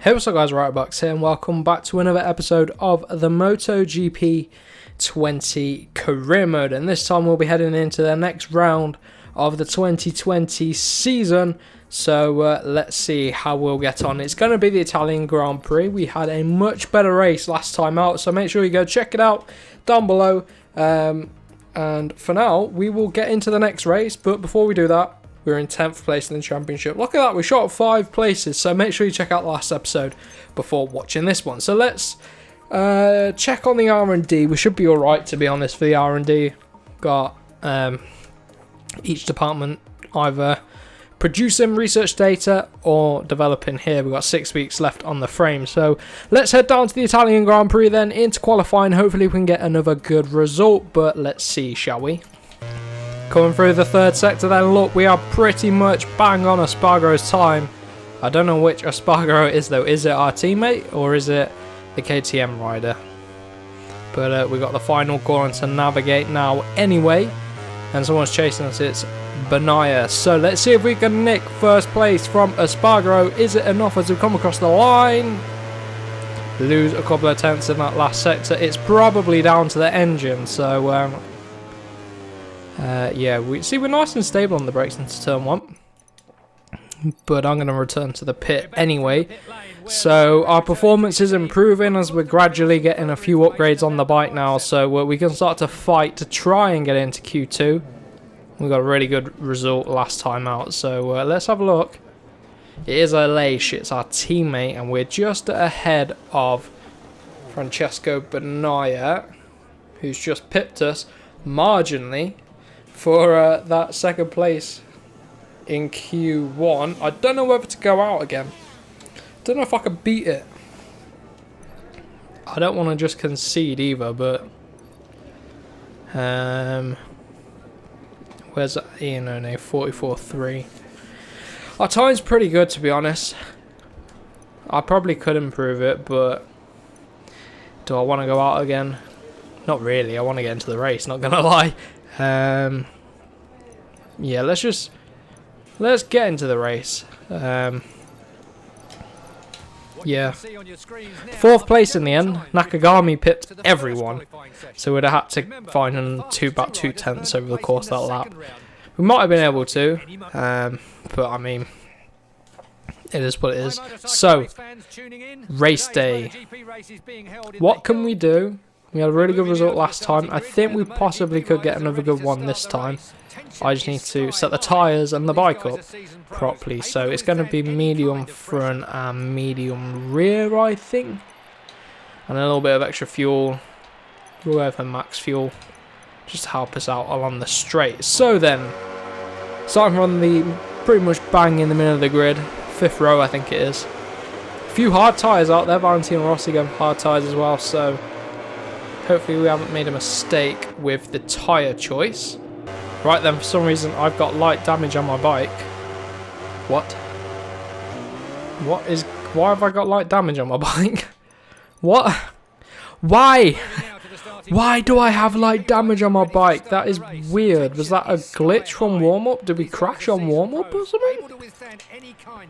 Hey, what's up guys, Box here and welcome back to another episode of the Moto GP 20 career mode, and this time we'll be heading into the next round of the 2020 season. So let's see how we'll get on. It's going to be the Italian Grand Prix. We had a much better race last time out, so make sure you go check it out down below. And for now, we will get into the next race, but before we do that, we're in 10th place in the championship. Look at that, we shot 5 places, so make sure you check out the last episode before watching this one. So let's check on the R&D. We should be alright, to be honest, for the R&D. Got each department either producing research data or developing here. We've got 6 weeks left on the frame. So let's head down to the Italian Grand Prix then, into qualifying. Hopefully we can get another good result, but let's see, shall we? Coming through the third sector then, look, we are pretty much bang on Espargaro's time. I don't know which Espargaro it is though. Is it our teammate or is it the KTM rider? But we got the final corner to navigate now anyway. And someone's chasing us, it's Benaya. So let's see if we can nick first place from Espargaro. Is it enough as we come across the line? Lose a couple of tenths in that last sector. It's probably down to the engine, so yeah, we're nice and stable on the brakes into turn 1. But I'm going to return to the pit anyway. So our performance is improving as we're gradually getting a few upgrades on the bike now. So we can start to fight to try and get into Q2. We got a really good result last time out. So let's have a look. It is Aleix, it's our teammate. And we're just ahead of Francesco Benaya, who's just pipped us marginally for that second place in Q1. I don't know whether to go out again. Don't know if I could beat it. I don't want to just concede either, but where's that? 44.3. Our time's pretty good, to be honest. I probably could improve it, but do I want to go out again? Not really. I want to get into the race, not gonna lie. Yeah, let's get into the race. Yeah, 4th place in the end. Nakagami pipped everyone, so we'd have had to find about 2 tenths over the course of that lap. We might have been able to, but I mean, it is what it is. So, race day. What can we do? We had a really good result last time. I think we possibly could get another good one this time. I just need to set the tyres and the bike up properly. So it's going to be medium front and medium rear, I think. And a little bit of extra fuel. We'll go for max fuel, just to help us out along the straight. So then, starting from the pretty much bang in the middle of the grid. 5th row, I think it is. A few hard tyres out there. Valentino Rossi going for hard tyres as well. So hopefully we haven't made a mistake with the tyre choice. Right then, for some reason I've got light damage on my bike. What? Why have I got light damage on my bike? What? Why? Why do I have light damage on my bike? That is weird. Was that a glitch from warm-up? Did we crash on warm-up or something?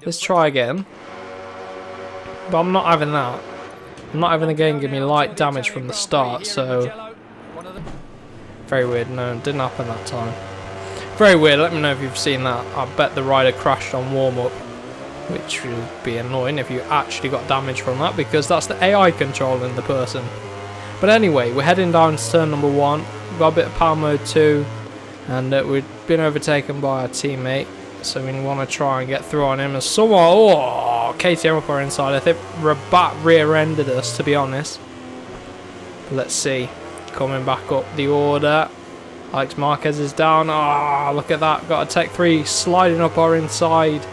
Let's try again. But I'm not having that. I'm not having the game give me light damage from the start, so very weird. No, it didn't happen that time. Very weird. Let me know if you've seen that. I bet the rider crashed on warm-up, which would be annoying if you actually got damage from that, because that's the AI controlling the person. But anyway, we're heading down to turn number 1. We've got a bit of power mode 2, and we've been overtaken by our teammate, so we want to try and get through on him. And someone, oh, KTM up our inside. I think Rabat rear-ended us, to be honest. But let's see. Coming back up the order. Alex Marquez is down. Ah, oh, look at that. Got a Tech 3 sliding up our inside.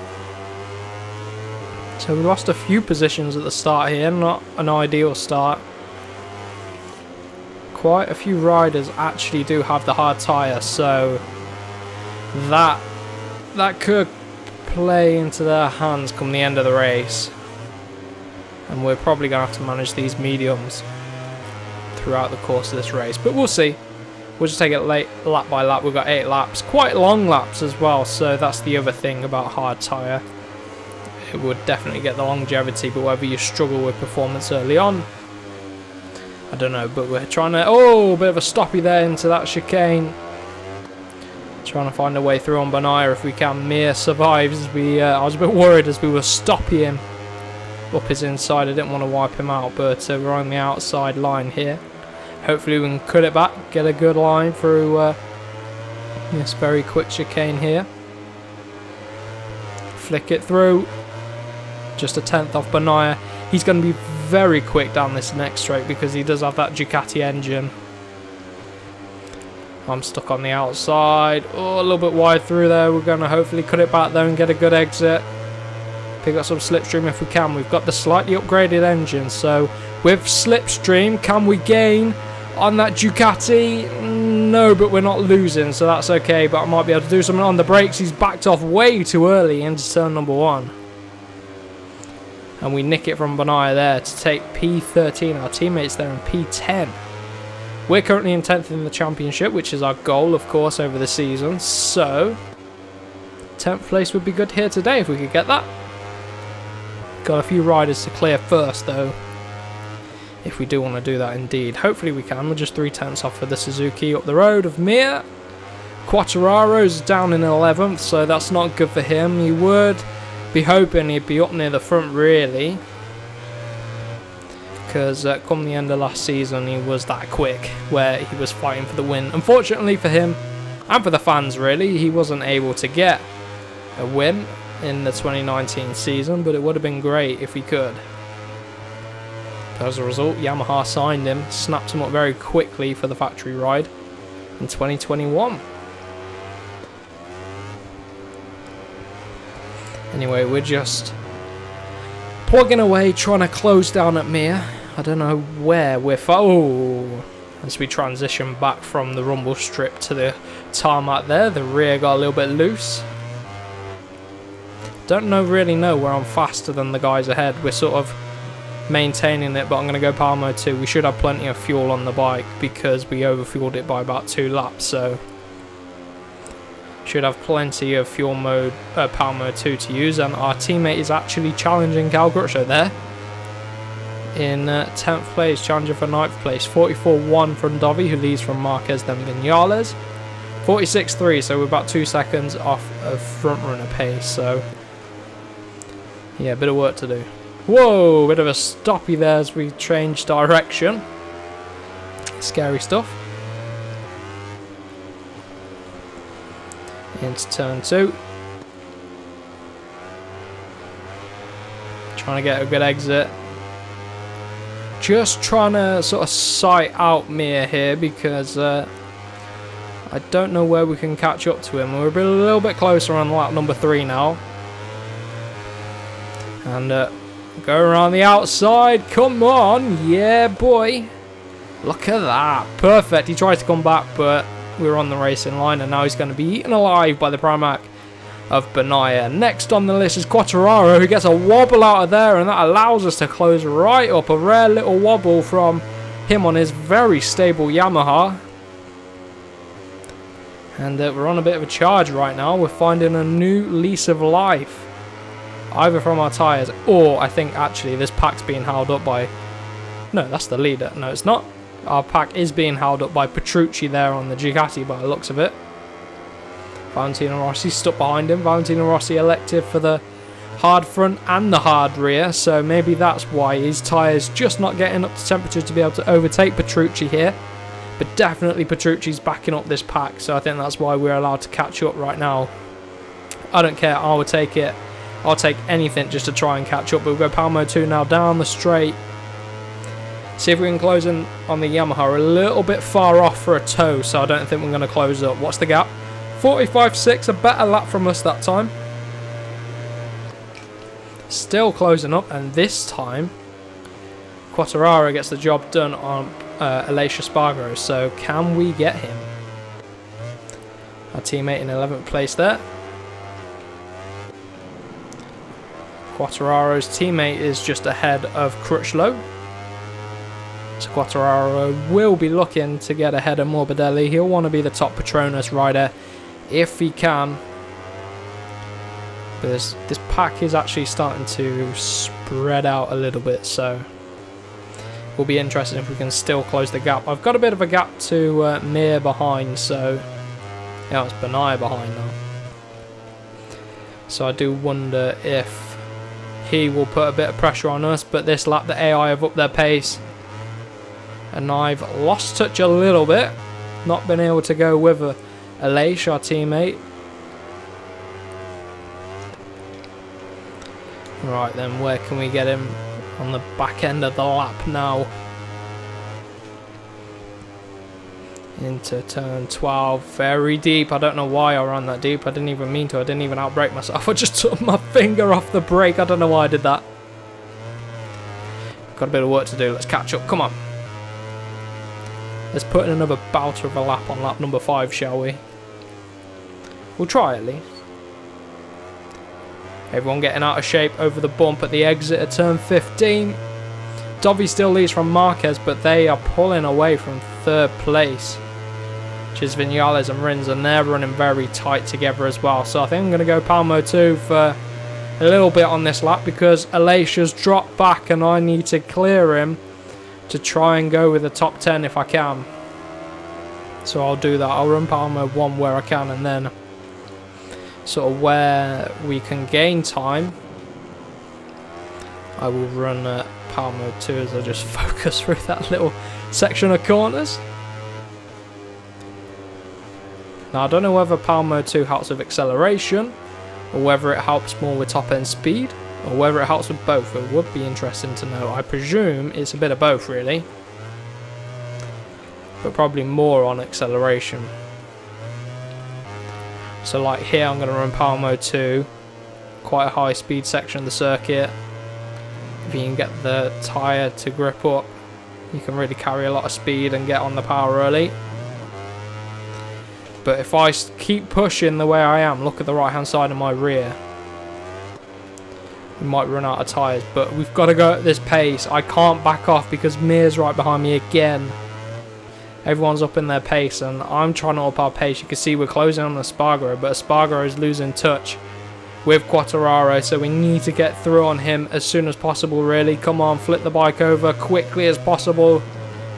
So we lost a few positions at the start here. Not an ideal start. Quite a few riders actually do have the hard tyre, so that could play into their hands come the end of the race. And we're probably going to have to manage these mediums throughout the course of this race, but we'll see. We'll just take it lap by lap. We've got 8 laps, quite long laps as well, so that's the other thing about hard tyre. it would definitely get the longevity, but whether you struggle with performance early on, I don't know. But we're trying to, oh, a bit of a stoppy there into that chicane. Trying to find a way through on Banaya if we can. Mir survives. I was a bit worried as we were stopping him up his inside. I didn't want to wipe him out, but we're on the outside line here. Hopefully we can cut it back, get a good line through this very quick chicane here. Flick it through. Just a tenth off Banaya. He's going to be very quick down this next straight because he does have that Ducati engine. I'm stuck on the outside. Oh, a little bit wide through there. We're going to hopefully cut it back there and get a good exit. Pick up some slipstream if we can. We've got the slightly upgraded engine. So with slipstream, can we gain on that Ducati? No, but we're not losing, so that's okay. But I might be able to do something on the brakes. He's backed off way too early into turn number 1. And we nick it from Banaya there to take P13. Our teammates there in P10. We're currently in 10th in the championship, which is our goal, of course, over the season. So 10th place would be good here today if we could get that. Got a few riders to clear first, though, if we do want to do that indeed. Hopefully we can. We're just 3 tenths off for the Suzuki up the road of Mir. Quartararo's down in 11th, so that's not good for him. You would be hoping he'd be up near the front, really, because come the end of last season he was that quick where he was fighting for the win. Unfortunately for him and for the fans, really, he wasn't able to get a win in the 2019 season, but it would have been great if he could. As a result, Yamaha signed him, snapped him up very quickly for the factory ride in 2021. Anyway, we're just plugging away, trying to close down at Mir. I don't know where we're... Oh! As we transition back from the rumble strip to the tarmac there, the rear got a little bit loose. Don't really know where I'm faster than the guys ahead. We're sort of maintaining it, but I'm going to go power mode 2. We should have plenty of fuel on the bike because we overfueled it by about 2 laps, so should have plenty of fuel mode, power mode 2 to use. And our teammate is actually challenging Cal Crutchlow there in 10th place, challenging for 9th place. 44.1 from Dovi, who leads from Marquez, then Vinales. 46.3, so we're about 2 seconds off of front runner pace. So yeah, a bit of work to do. Whoa, bit of a stoppy there as we change direction. Scary stuff. Into turn 2. Trying to get a good exit. Just trying to sort of sight out Mir here because I don't know where we can catch up to him. We're a little bit closer on lap number 3 now. And go around the outside. Come on. Yeah, boy. Look at that. Perfect. He tried to come back, but we were on the racing line, and now he's going to be eaten alive by the Pramac of Banaya. Next on the list is Quartararo, who gets a wobble out of there, and that allows us to close right up. A rare little wobble from him on his very stable Yamaha. And we're on a bit of a charge right now. We're finding a new lease of life, either from our tyres, or I think actually this pack's being held up by... No, that's the leader. No, it's not. Our pack is being held up by Petrucci there on the Ducati by the looks of it. Valentino Rossi stuck behind him. Valentino Rossi elected for the hard front and the hard rear, so maybe that's why his tyres just not getting up to temperature to be able to overtake Petrucci here. But definitely Petrucci's backing up this pack, so I think that's why we're allowed to catch up right now. I don't care, I will take it. I'll take anything just to try and catch up. But we'll go power mode 2 now, down the straight. See if we can close in on the Yamaha. We're a little bit far off for a toe, so I don't think we're going to close up. What's the gap? 45.6, a better lap from us that time. Still closing up, and this time Quartararo gets the job done on Aleix Espargaro. So can we get him? Our teammate in 11th place there. Quartararo's teammate is just ahead of Crutchlow. So Quartararo will be looking to get ahead of Morbidelli. He'll want to be the top Petronas rider if he can. But this pack is actually starting to spread out a little bit, so it will be interesting if we can still close the gap. I've got a bit of a gap to Mir behind, so yeah, it's Benaya behind now. So I do wonder if he will put a bit of pressure on us, but this lap the AI have upped their pace. And I've lost touch a little bit. Not been able to go with Aleix, our teammate. Right then, where can we get him on the back end of the lap now? Into turn 12, very deep. I don't know why I ran that deep. I didn't even mean to. I didn't even outbrake myself. I just took my finger off the brake. I don't know why I did that. Got a bit of work to do. Let's catch up. Come on. Let's put in another bouter of a lap on lap number 5, shall we? We'll try at least. Everyone getting out of shape over the bump at the exit of turn 15. Dovi still leads from Marquez, but they are pulling away from 3rd place, which is Vinales and Rins, and they're running very tight together as well. So I think I'm going to go Palmo 2 for a little bit on this lap, because Aleix has dropped back and I need to clear him to try and go with the top 10 if I can. So I'll do that. I'll run Palmo 1 where I can, and then sort of where we can gain time, I will run Palmo 2 as I just focus through that little section of corners. Now I don't know whether Palmo 2 helps with acceleration, or whether it helps more with top end speed, or whether it helps with both. It would be interesting to know. I presume it's a bit of both really, but probably more on acceleration. So like here I'm going to run Palmo 2, quite a high speed section of the circuit. If you can get the tyre to grip up, you can really carry a lot of speed and get on the power early. But if I keep pushing the way I am, look at the right hand side of my rear, we might run out of tyres. But we've got to go at this pace. I can't back off because Mir's right behind me again. Everyone's up in their pace and I'm trying to up our pace. You can see we're closing on Espargaro, but Espargaro is losing touch with Quartararo, so we need to get through on him as soon as possible really. Come on, flip the bike over quickly as possible.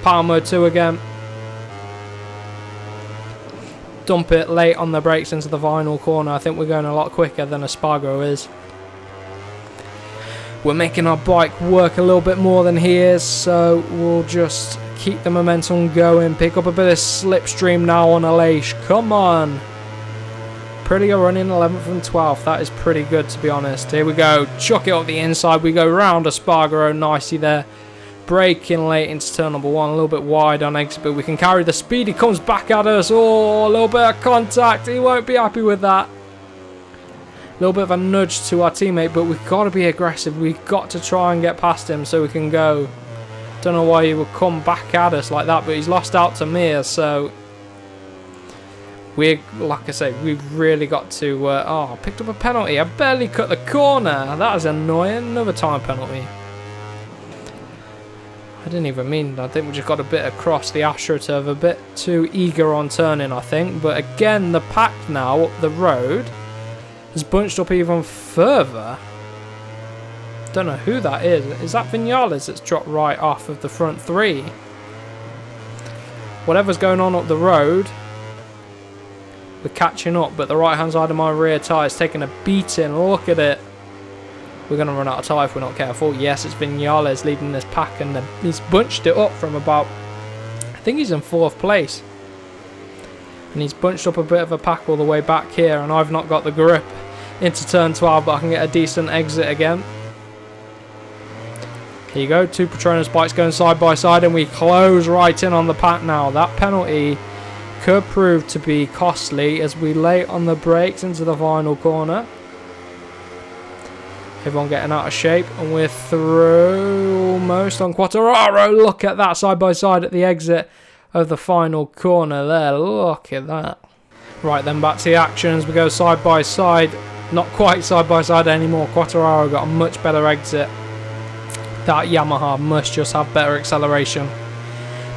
Palmo 2 again. Dump it late on the brakes into the final corner. I think we're going a lot quicker than Espargaro is. We're making our bike work a little bit more than he is, so we'll just keep the momentum going. Pick up a bit of slipstream now on Aleix. Come on. Aprilia running 11th and 12th. That is pretty good, to be honest. Here we go. Chuck it up the inside. We go round Espargaro nicely there. Braking late into turn number 1. A little bit wide on exit, but we can carry the speed. He comes back at us. Oh, a little bit of contact. He won't be happy with that. A little bit of a nudge to our teammate, but we've got to be aggressive. We've got to try and get past him so we can go. Don't know why he would come back at us like that, but he's lost out to Mir, so we, like I say, we've really got to. Oh, I picked up a penalty. I barely cut the corner. That is annoying. Another time penalty. I didn't even mean. I think we just got a bit across the AstroTurf, a bit too eager on turning, I think. But again, the pack now up the road has bunched up even further. Don't know who that is. Is that Vinales that's dropped right off of the front 3? Whatever's going on up the road, we're catching up, but the right hand side of my rear tyre is taking a beating. Look at it. We're going to run out of tyre if we're not careful. Yes, it's Vinales leading this pack, and he's bunched it up from about, I think he's in 4th place. And he's bunched up a bit of a pack all the way back here, and I've not got the grip into turn 12, but I can get a decent exit again. Here you go, 2 Petronas bikes going side by side, and we close right in on the pack now. That penalty could prove to be costly as we late on the brakes into the final corner. Everyone getting out of shape, and we're through almost on Quartararo. Look at that, side by side at the exit of the final corner there. Look at that. Right then, back to the actions. We go side by side. Not quite side by side anymore. Quartararo got a much better exit. That Yamaha must just have better acceleration.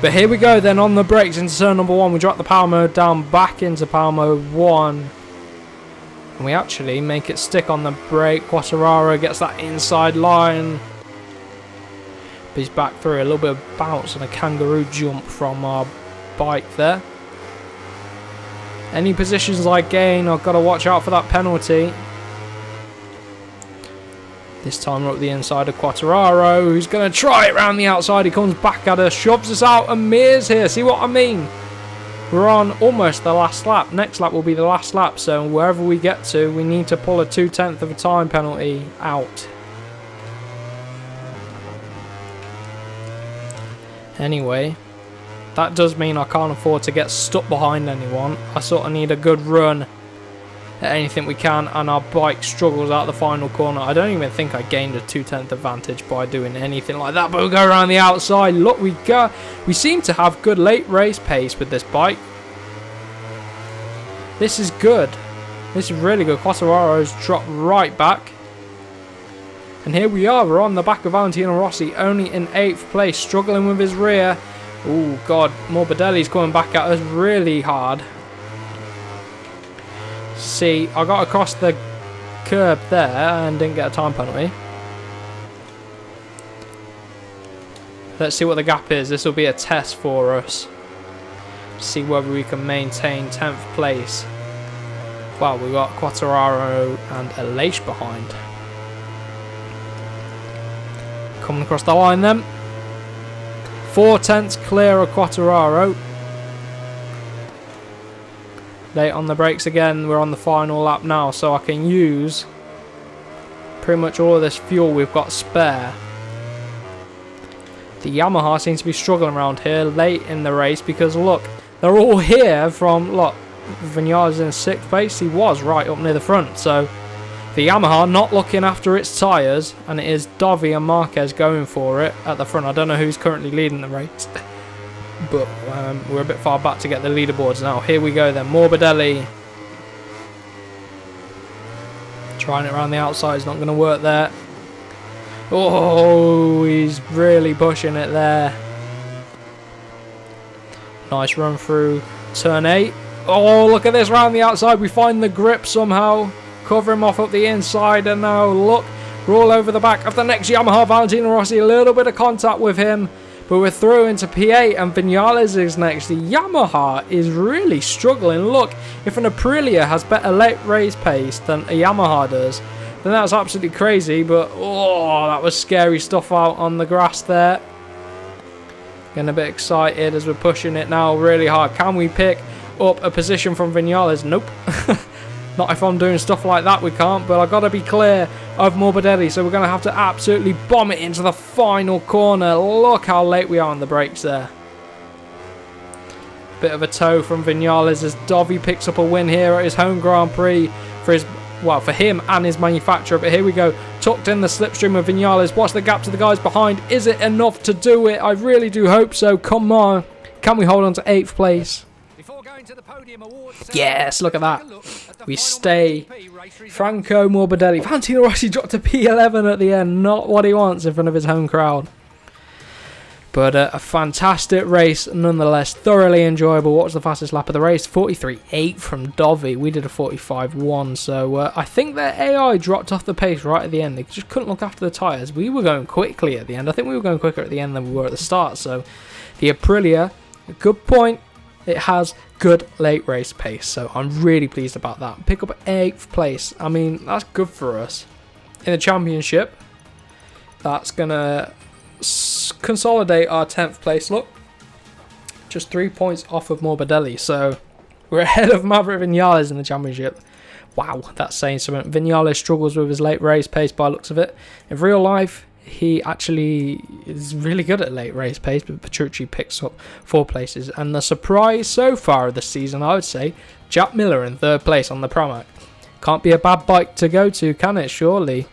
But here we go then on the brakes into turn number 1. We drop the power mode down back into power mode 1. And we actually make it stick on the brake. Quartararo gets that inside line. But he's back through. A little bit of bounce and a kangaroo jump from our bike there. Any positions I gain, I've got to watch out for that penalty. This time we're up the inside of Quartararo, who's going to try it round the outside. He comes back at us, shoves us out, and Mears here. See what I mean? We're on almost the last lap. Next lap will be the last lap, so wherever we get to, we need to pull a 2/10 of a time penalty out. Anyway, that does mean I can't afford to get stuck behind anyone. I sort of need a good run at anything we can, and our bike struggles out the final corner. I don't even think I gained a 2/10 advantage by doing anything like that, but we'll go around the outside. Look, we seem to have good late race pace with this bike. This is good. This is really good. Quartararo's dropped right back. And here we are, we're on the back of Valentino Rossi, only in 8th place, struggling with his rear. Oh god, Morbidelli's coming back at us really hard. See, I got across the curb there and didn't get a time penalty. Let's see what the gap is. This will be a test for us. See whether we can maintain 10th place. Well, we got Quartararo and Aleix behind. Coming across the line then. 4/10 clear of Quartararo. Late on the brakes again. We're on the final lap now, so I can use pretty much all of this fuel we've got spare. The Yamaha seems to be struggling around here late in the race because look, they're all here from, look, Vinales in 6th place. He was right up near the front, so the Yamaha not looking after its tyres, and it is Dovi and Marquez going for it at the front. I don't know who's currently leading the race, but we're a bit far back to get the leaderboards now. Here we go then. Morbidelli trying it around the outside. It's not going to work there. Oh, he's really pushing it there. Nice run through turn 8. Oh, look at this round the outside. We find the grip somehow. Cover him off up the inside, and now look, we're all over the back of the next Yamaha. Valentino Rossi, a little bit of contact with him, but we're through into P8 and Vinales is next. The Yamaha is really struggling. Look, if an Aprilia has better late race pace than a Yamaha does, then that's absolutely crazy, but oh, that was scary stuff out on the grass there. Getting a bit excited as we're pushing it now really hard. Can we pick up a position from Vinales? Nope. Not if I'm doing stuff like that, we can't, but I've got to be clear of Morbidelli, so we're going to have to absolutely bomb it into the final corner. Look how late we are on the brakes there. Bit of a tow from Vinales as Dovi picks up a win here at his home Grand Prix for his, well, for him and his manufacturer. But here we go, tucked in the slipstream of Vinales. What's the gap to the guys behind? Is it enough to do it? I really do hope so. Come on. Can we hold on to 8th place? Yes, look at that. We stay. Franco Morbidelli. Valentino Rossi dropped to P11 at the end. Not what he wants in front of his home crowd. But a fantastic race nonetheless. Thoroughly enjoyable. What was the fastest lap of the race? 43.8 from Dovi. We did a 45.1. So I think their AI dropped off the pace right at the end. They just couldn't look after the tyres. We were going quickly at the end. I think we were going quicker at the end than we were at the start. So the Aprilia, a good point. It has good late race pace, so I'm really pleased about that. Pick up 8th place. I mean, that's good for us. In the championship, that's going to consolidate our 10th place. Look, just 3 points off of Morbidelli, so we're ahead of Maverick Vinales in the championship. Wow, that's saying something. Vinales struggles with his late race pace by the looks of it. In real life, he actually is really good at late race pace, but Petrucci picks up 4 places. And the surprise so far of the season, I would say, Jack Miller in 3rd place on the Pramac. Can't be a bad bike to go to, can it, surely?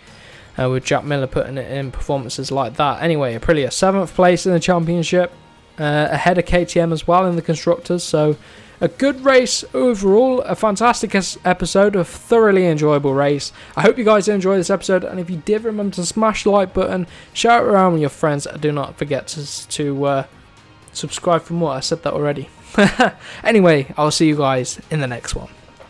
With Jack Miller putting it in performances like that. Anyway, Aprilia 7th place in the championship, ahead of KTM as well in the Constructors. So a good race overall, a fantastic episode, a thoroughly enjoyable race. I hope you guys enjoyed this episode, and if you did, remember to smash the like button, share it around with your friends, and do not forget to subscribe for more. I said that already. Anyway, I'll see you guys in the next one.